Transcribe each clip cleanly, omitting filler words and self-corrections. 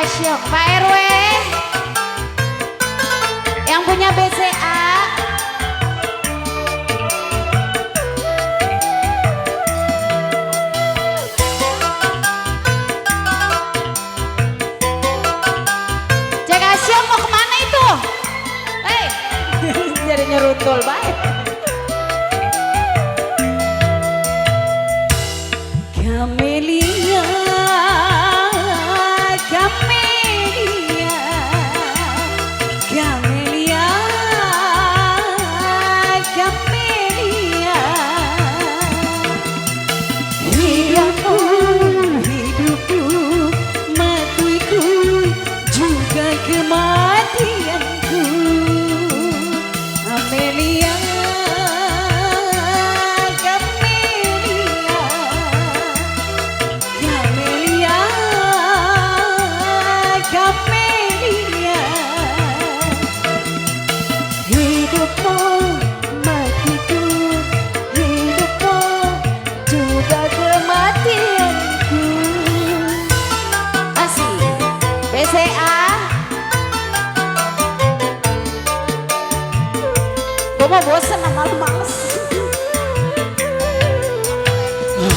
Syok, Pak RW yang punya BCA. Cek Syok mau kemana itu? Hei, jadi nyeruntul baik. Camelia, Camelia, Camelia, Camelia. Hidupku, hidupku, matiku, juga kematianku. Amelia, Camelia, hidupmu, matiku, hidupmu, juga kematianku. Asik, BCA. Gue mau bosen sama lu, males.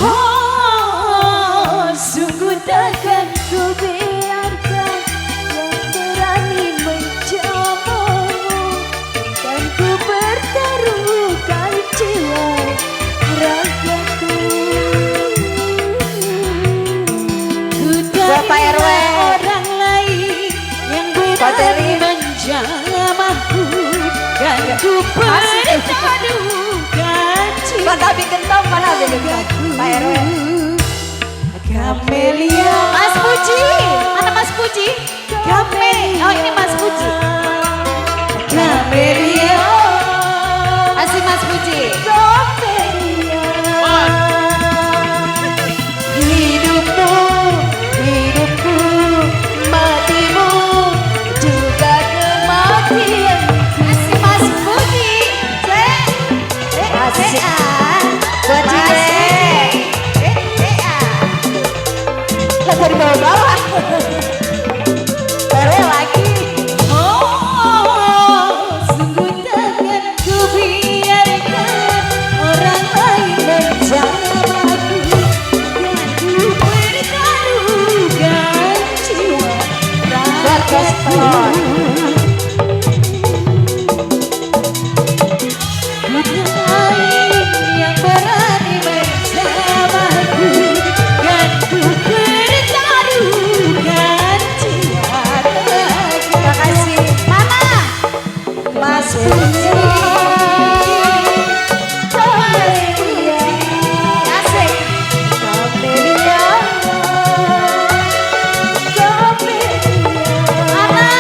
Oh, sungguh takkan ku biarkan yang berani mencobamu, dan ku pertaruhkan jiwa ragaku. Ku Bapak RW. orang lain yang berani menjamahku, dan ku pertaruhkan jiwa. Mana Abi Gentong, mana Abi Gentong? Pak RW. Camelia, Mas Puji, mana Mas Puji? Oh ini Mas Puji. Camelia, Asik Mas Puji. Camelia. Hidupmu, hidupku, matimu, juga kematianku. Asik Mas Puji. Asik. Buat Cile. Lah dari bawah-bawah. RW lagi. Oh, sungguh takkan ku biarkan orang lain menjamahku, dan ku pertaruhkan jiwa ragaku. Bukan lain yang berani bersamaku, dan ku pertaruhkan jiwa ragaku. Makasih. Mana? Mas Puji, Camelia, Asik. Camelia, Camelia. Mana?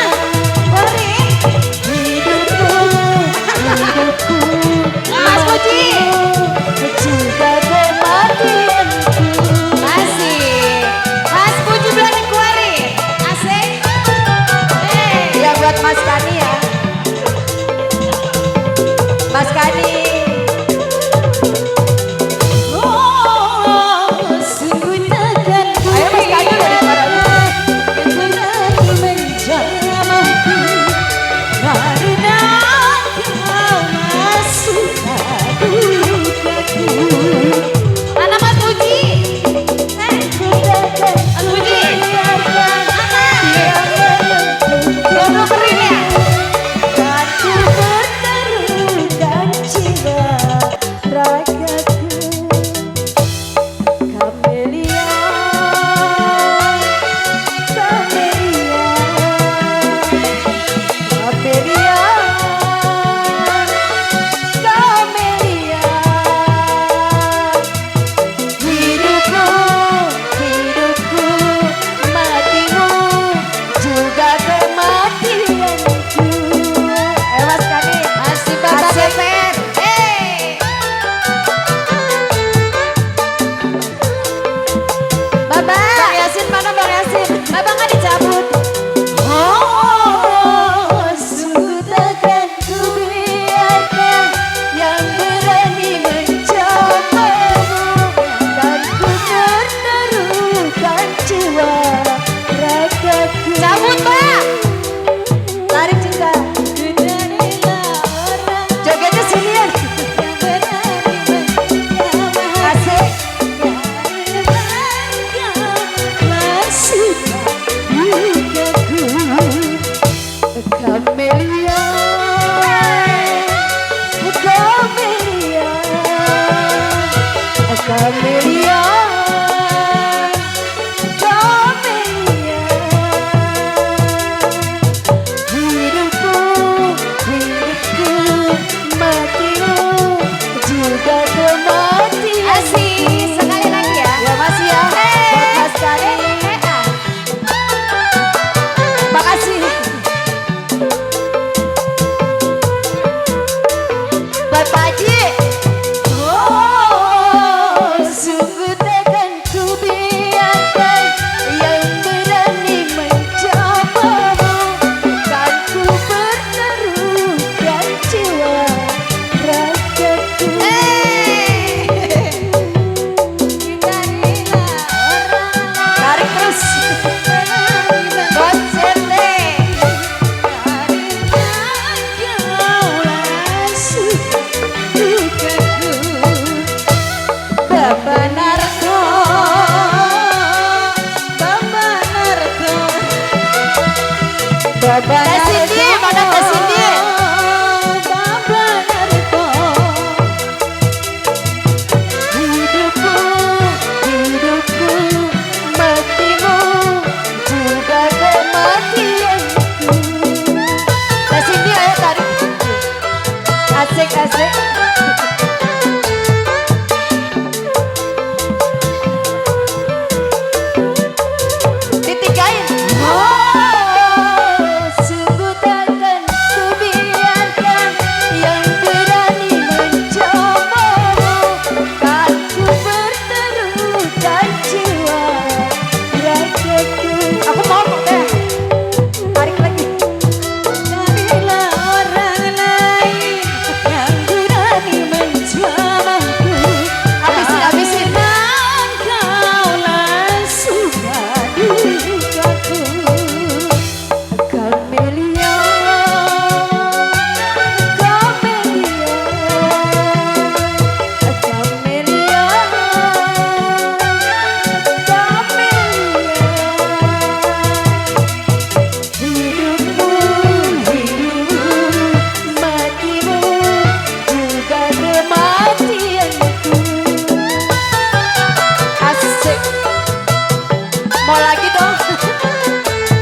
Mau lagi dong.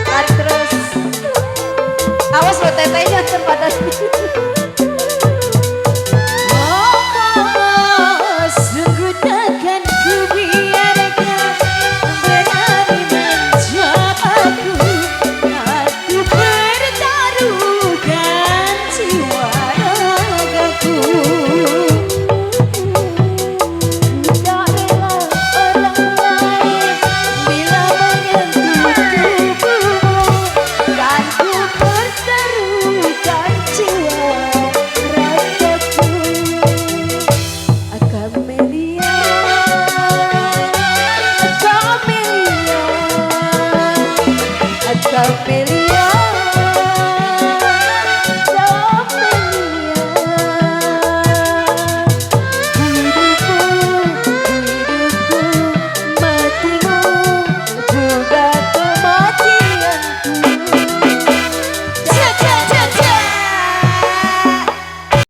Tarik terus. Awas lo tetenya terpadas.